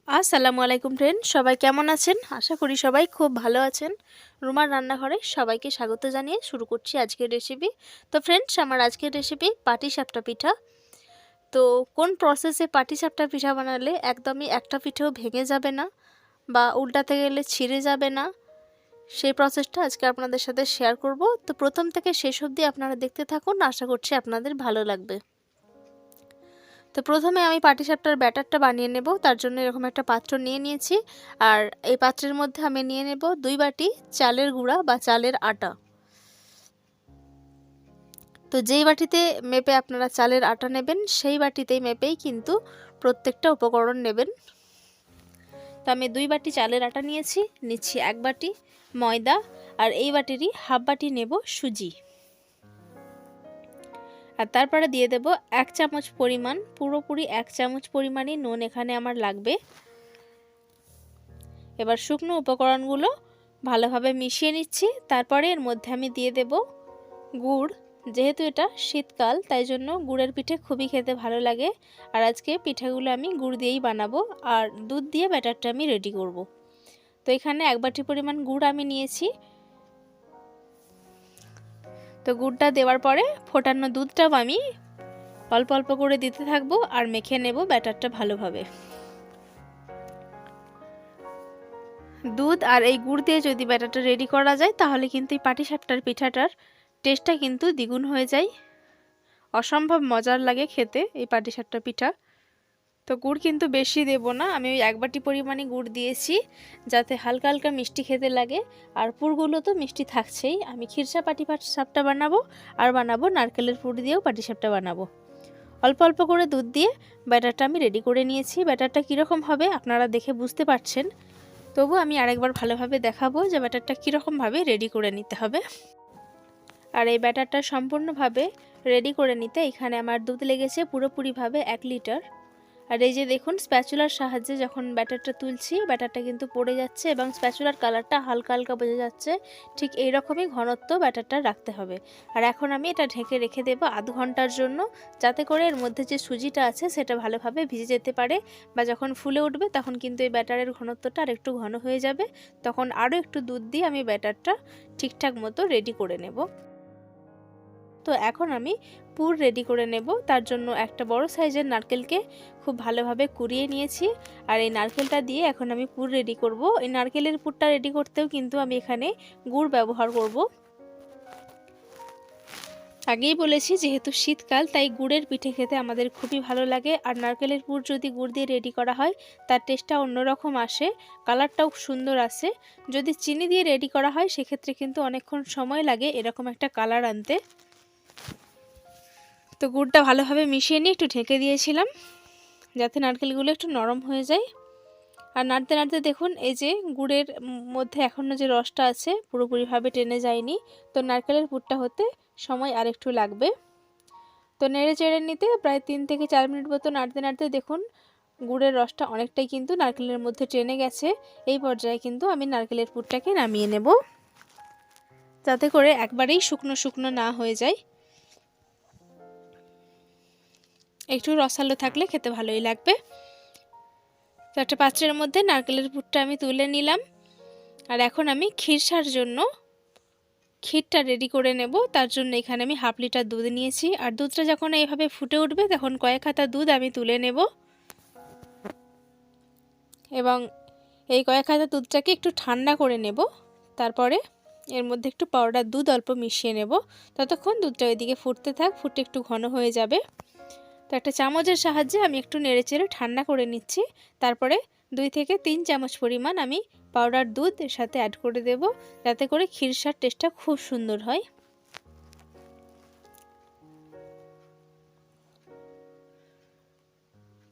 আসসালামু আলাইকুম ফ্রেন্ড, সবাই কেমন আছেন? আশা করি সবাই খুব ভালো আছেন। রুমার রান্নাঘরে সবাইকে স্বাগত জানিয়ে শুরু করছি আজকের রেসিপি। তো ফ্রেন্ডস, আমার আজকের রেসিপি পাটিসাপটা পিঠা। তো কোন প্রসেসে পাটিসাপটা পিঠা বানালে একদমই একটা পিঠেও ভেঙে যাবে না বা উল্টাতে গেলে ছিঁড়ে যাবে না, সেই প্রসেসটা আজকে আপনাদের সাথে শেয়ার করব। তো প্রথম থেকে শেষ অবধি আপনারা দেখতে থাকুন, আশা করছি আপনাদের ভালো লাগবে। তো প্রথমে আমি পাটিসাপটার ব্যাটারটা বানিয়ে নেব। তার জন্য এরকম একটা পাত্র নিয়ে নিয়েছি, আর এই পাত্রের মধ্যে আমি নিয়ে নেব 2 বাটি চালের গুঁড়া বা চালের আটা। তো যেই বাটিতে মেপে আপনারা চালের আটা নেবেন, সেই বাটিতেই মেপেই কিন্তু প্রত্যেকটা উপকরণ নেবেন। তো আমি 2 বাটি চালের আটা নিচ্ছি 1 বাটি ময়দা, আর এই বাটিরই হাফ বাটি নেব সুজি। আর তারপরে দিয়ে দেব 1 চামচ পরিমাণ, পুরোপুরি 1 চামচ পরিমাণই নুন এখানে আমার লাগবে। এবার শুকনো উপকরণগুলো ভালোভাবে মিশিয়ে নিচ্ছি। তারপরে এর মধ্যে আমি দিয়ে দেব গুড়। যেহেতু এটা শীতকাল, তাই জন্য গুড়ের পিঠে খুবই খেতে ভালো লাগে। আর আজকে পিঠাগুলো আমি গুড় দিয়েই বানাবো, আর দুধ দিয়ে ব্যাটারটা আমি রেডি করব। তো এখানে 1 বাটি পরিমাণ গুড় আমি নিয়েছি। তো গুড়টা দেওয়ার পরে ফোটানো দুধটাও আমি অল্প অল্প করে দিতে থাকবো আর মেখে নেব ব্যাটারটা ভালোভাবে। দুধ আর এই গুড় দিয়ে যদি ব্যাটারটা রেডি করা যায়, তাহলে কিন্তু এই পাটিসাপটার পিঠাটার টেস্টটা কিন্তু দ্বিগুণ হয়ে যায়। অসম্ভব মজার লাগে খেতে এই পাটিসাপটা পিঠা। তো গুড় কিন্তু বেশি দেব না, আমি ওই 1 বাটি পরিমাণে গুড় দিয়েছি, যাতে হালকা হালকা মিষ্টি খেতে লাগে। আর পুরগুলো তো মিষ্টি থাকছেই। আমি ক্ষীরসা পাটিসাপটা বানাবো, আর বানাবো নারকেলের পুর দিয়েও পাটিসাপটা বানাবো। অল্প অল্প করে দুধ দিয়ে ব্যাটারটা আমি রেডি করে নিয়েছি। ব্যাটারটা কীরকম হবে আপনারা দেখে বুঝতে পারছেন, তবু আমি আরেকবার ভালোভাবে দেখাবো যে ব্যাটারটা কীরকমভাবে রেডি করে নিতে হবে। আর এই ব্যাটারটা সম্পূর্ণভাবে রেডি করে নিতে এখানে আমার দুধ লেগেছে পুরোপুরিভাবে 1 লিটার। আর এই যে দেখুন, স্প্যাচুলার সাহায্যে যখন ব্যাটারটা তুলছি, ব্যাটারটা কিন্তু পড়ে যাচ্ছে এবং স্প্যাচুলার কালারটা হালকা হালকা বোঝা যাচ্ছে। ঠিক এই রকমই ঘনত্ব ব্যাটারটা রাখতে হবে। আর এখন আমি এটা ঢেকে রেখে দেবো আধ ঘন্টার জন্য, যাতে করে এর মধ্যে যে সুজিটা আছে সেটা ভালোভাবে ভিজে যেতে পারে। বা যখন ফুলে উঠবে তখন কিন্তু এই ব্যাটারের ঘনত্বটা আর একটু ঘন হয়ে যাবে। তখন আরও একটু দুধ দিয়ে আমি ব্যাটারটা ঠিকঠাক মতো রেডি করে নেব। তো এখন আমি পুর রেডি করে নেব। তার জন্য একটা বড় সাইজের নারকেলকে খুব ভালোভাবে কুড়িয়ে নিয়েছি, আর এই নারকেলটা দিয়ে এখন আমি পুর রেডি করব। এই নারকেলের পুরটা রেডি করতেও কিন্তু আমি এখানে গুড় ব্যবহার করব। আগেই বলেছি, যেহেতু শীতকাল, তাই গুড়ের পিঠে খেতে আমাদের খুবই ভালো লাগে। আর নারকেলের পুর যদি গুড় দিয়ে রেডি করা হয়, তার টেস্টটা অন্যরকম আসে, কালারটাও সুন্দর আসে। যদি চিনি দিয়ে রেডি করা হয়, সেক্ষেত্রে কিন্তু অনেকক্ষণ সময় লাগে এরকম একটা কালার আনতে। তো গুড়টা ভালোভাবে মিশিয়ে নিয়ে একটু ঢেকে দিয়েছিলাম, যাতে নারকেলগুলো একটু নরম হয়ে যায়। আর নাড়তে নাড়তে দেখুন, এই যে গুড়ের মধ্যে এখনও যে রসটা আছে পুরোপুরিভাবে টেনে যায়নি। তো নারকেলের পুরটা হতে সময় আর একটু লাগবে। তো নেড়ে চেড়ে নিতে প্রায় 3 থেকে 4 মিনিট মতো নাড়তে নাড়তে দেখুন, গুড়ের রসটা অনেকটাই কিন্তু নারকেলের মধ্যে টেনে গেছে। এই পর্যায়ে কিন্তু আমি নারকেলের পুরটাকে নামিয়ে নেব, যাতে করে একবারেই শুকনো শুকনো না হয়ে যায়। একটু রসালো থাকলে খেতে ভালোই লাগবে। তো একটা পাত্রের মধ্যে নারকেলের পুরটা আমি তুলে নিলাম। আর এখন আমি ক্ষীরসার জন্য ক্ষীরটা রেডি করে নেব। তার জন্য এখানে আমি হাফ লিটার দুধ নিয়েছি, আর দুধটা যখন এইভাবে ফুটে উঠবে তখন কয়েক হাতা দুধ আমি তুলে নেব। এবং এই কয়েক হাতা দুধটাকে একটু ঠান্ডা করে নেব। তারপরে এর মধ্যে একটু পাউডার দুধ অল্প মিশিয়ে নেব। ততক্ষণ দুধটা ওইদিকে ফুটতে থাক, ফুটে একটু ঘন হয়ে যাবে। তো একটা চামচের সাহায্যে আমি একটু নেড়েচেড়ে ঠান্ডা করে নিচ্ছি। তারপরে 2 থেকে 3 চামচ পরিমাণ আমি পাউডার দুধ এর সাথে অ্যাড করে দেব, যাতে করে ক্ষীরসার টেস্টটা খুব সুন্দর হয়।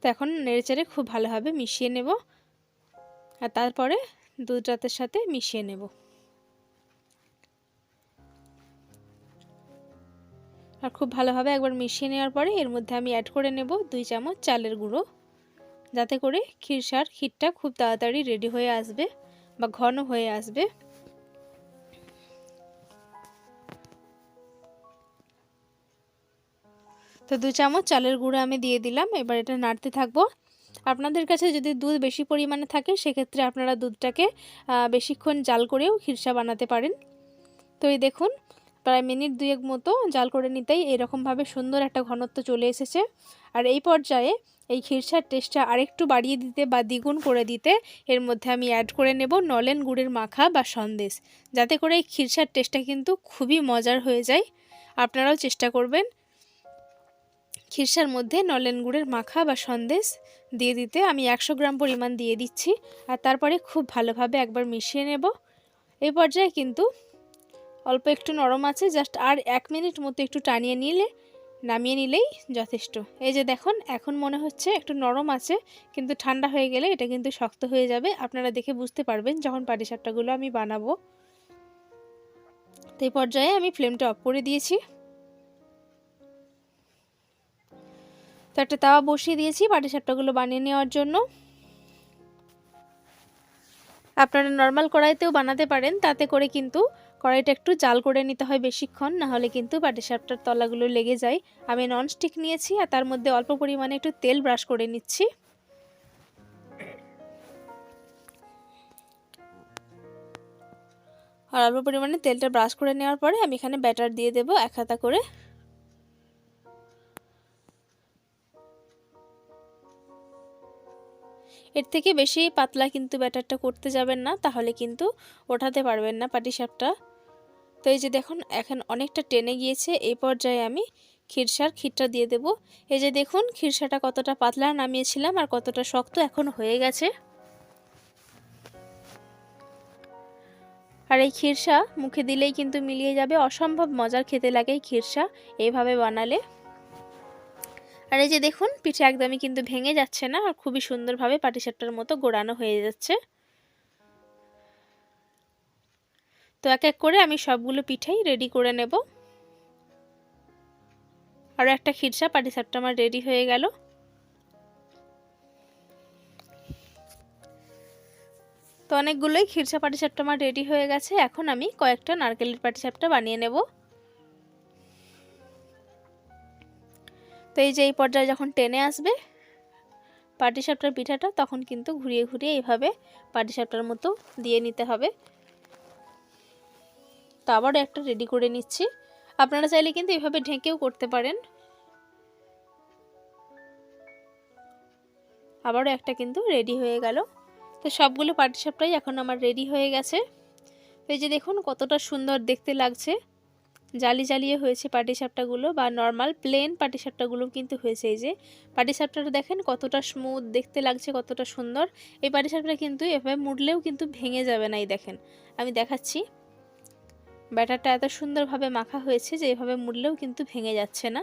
তো এখন নেড়েচেড়ে খুব ভালোভাবে মিশিয়ে নেব, আর তারপরে দুধটার সাথে মিশিয়ে নেব। আর খুব ভালোভাবে একবার মিশিয়ে নেওয়ার পরে এর মধ্যে আমি অ্যাড করে নেব 2 চামচ চালের গুঁড়ো, যাতে করে ক্ষীরটা খুব তাড়াতাড়ি রেডি হয়ে আসবে বা ঘন হয়ে আসবে। তো 2 চামচ চালের গুঁড়ো আমি দিয়ে দিলাম। এবার এটা নাড়তে থাকবো। আপনাদের কাছে যদি দুধ বেশি পরিমাণে থাকে সেক্ষেত্রে আপনারা দুধটাকে বেশিক্ষণ জাল করেও খিরসা বানাতে পারেন। তো এই দেখুন প্রায় মিনিট 2 মতো জাল করে নিতেই এরকমভাবে সুন্দর একটা ঘনত্ব চলে এসেছে। আর এই পর্যায়ে এই খিরসার টেস্টটা আরেকটু বাড়িয়ে দিতে বা দ্বিগুণ করে দিতে এর মধ্যে আমি অ্যাড করে নেব নলেন গুড়ের মাখা বা সন্দেশ, যাতে করে এই খিরসার টেস্টটা কিন্তু খুবই মজার হয়ে যায়। আপনারাও চেষ্টা করবেন খিরসার মধ্যে নলেন গুড়ের মাখা বা সন্দেশ দিয়ে দিতে। আমি 100 গ্রাম পরিমাণ দিয়ে দিচ্ছি আর তারপরে খুব ভালোভাবে একবার মিশিয়ে নেব। এই পর্যায়ে কিন্তু অল্প একটু নরম আছে, জাস্ট আর 1 মিনিট মতো একটু টানিয়ে নামিয়ে নিলেই যথেষ্ট। এই যে দেখুন এখন মনে হচ্ছে একটু নরম আছে, কিন্তু ঠান্ডা হয়ে গেলে এটা কিন্তু শক্ত হয়ে যাবে। আপনারা দেখে বুঝতে পারবেন যখন পাটিসাপটাগুলো আমি বানাবো। তো এই পর্যায়ে আমি ফ্লেমটা অফ করে দিয়েছি। তো একটা তাওয়া বসিয়ে দিয়েছি পাটিসাপটাগুলো বানিয়ে নেওয়ার জন্য। আপনারা নর্মাল কড়াইতেও বানাতে পারেন, তাতে করে কিন্তু কড়াইটা একটু জাল করে নিতে হয় বেশিক্ষণ, না হলে কিন্তু পাটিসাপটার তলাগুলো লেগে যায়। আমি ননস্টিক নিয়েছি আর তার মধ্যে অল্প পরিমাণে একটু তেল ব্রাশ করে নিচ্ছি। আর অল্প পরিমাণে তেলটা ব্রাশ করে নেওয়ার পরে আমি এখানে ব্যাটার দিয়ে দেব 1 হাতা করে। এর থেকে বেশি পাতলা কিন্তু ব্যাটারটা করতে যাবেন না, তাহলে কিন্তু ওঠাতে পারবেন না পাটিসাপটা। তো এই যে দেখুন এখন অনেকটা টেনে গিয়েছে। এই পর্যায়ে আমি ক্ষীরটা দিয়ে দেব। এই যে দেখুন ক্ষীরসাটা কতটা পাতলা নামিয়েছিলাম আর কতটা শক্ত এখন হয়ে গেছে। আর এই ক্ষীরসা মুখে দিলেই কিন্তু মিলিয়ে যাবে, অসম্ভব মজার খেতে লাগে এই ক্ষীরসা এইভাবে বানালে। আর এই যে দেখুন পিঠে একদমই কিন্তু ভেঙে যাচ্ছে না আর খুবই সুন্দরভাবে পাটিসাপটার মতো গোড়ানো হয়ে যাচ্ছে। তো এক এক করে আমি সবগুলো পিঠাই রেডি করে নেব। আর একটা ক্ষীরসা পাটিসাপটা আমার রেডি হয়ে গেল। তো অনেকগুলোই ক্ষীরসা পাটিসাপটা আমার রেডি হয়ে গেছে। এখন আমি কয়েকটা নারকেলের পাটিসাপটা বানিয়ে নেব। তো এই যে এই পর্যায়ে যখন টেনে আসবে পাটিসাপটার পিঠাটা, তখন কিন্তু ঘুরিয়ে ঘুরিয়ে এইভাবে পাটিসাপটার মতো দিয়ে নিতে হবে। তো আবারও একটা রেডি করে নিচ্ছি। আপনারা চাইলে কিন্তু এইভাবে ঢেকেও করতে পারেন। আবারও একটা কিন্তু রেডি হয়ে গেল। তো সবগুলো পাটিসাপটাই এখন আমার রেডি হয়ে গেছে। তো এই যে দেখুন কতটা সুন্দর দেখতে লাগছে, জালি জ্বালিয়ে হয়েছে পাটিসাপটাগুলো, বা নর্মাল প্লেন পাটিসাপটাগুলো কিন্তু হয়েছে। এই যে পাটিসাপটাটা দেখেন কতটা স্মুথ দেখতে লাগছে, কতটা সুন্দর। এই পাটিসাপটা কিন্তু এভাবে মুড়লেও কিন্তু ভেঙে যাবে না। এই দেখেন আমি দেখাচ্ছি, ব্যাটারটা এত সুন্দরভাবে মাখা হয়েছে যে এভাবে মুড়লেও কিন্তু ভেঙে যাচ্ছে না,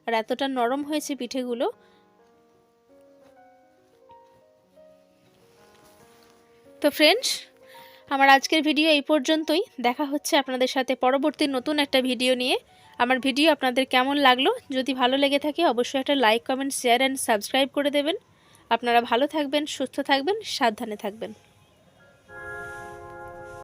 আর এতটা নরম হয়েছে পিঠেগুলো। তো ফ্রেন্ডস, আমার আজকের ভিডিও এই পর্যন্তই। দেখা হচ্ছে আপনাদের সাথে পরবর্তী নতুন একটা ভিডিও নিয়ে। আমার ভিডিও আপনাদের কেমন লাগলো, যদি ভালো লেগে থাকে অবশ্যই একটা like, comment, share and subscribe করে দেবেন। আপনারা ভালো থাকবেন, সুস্থ থাকবেন, সাবধানে থাকবেন।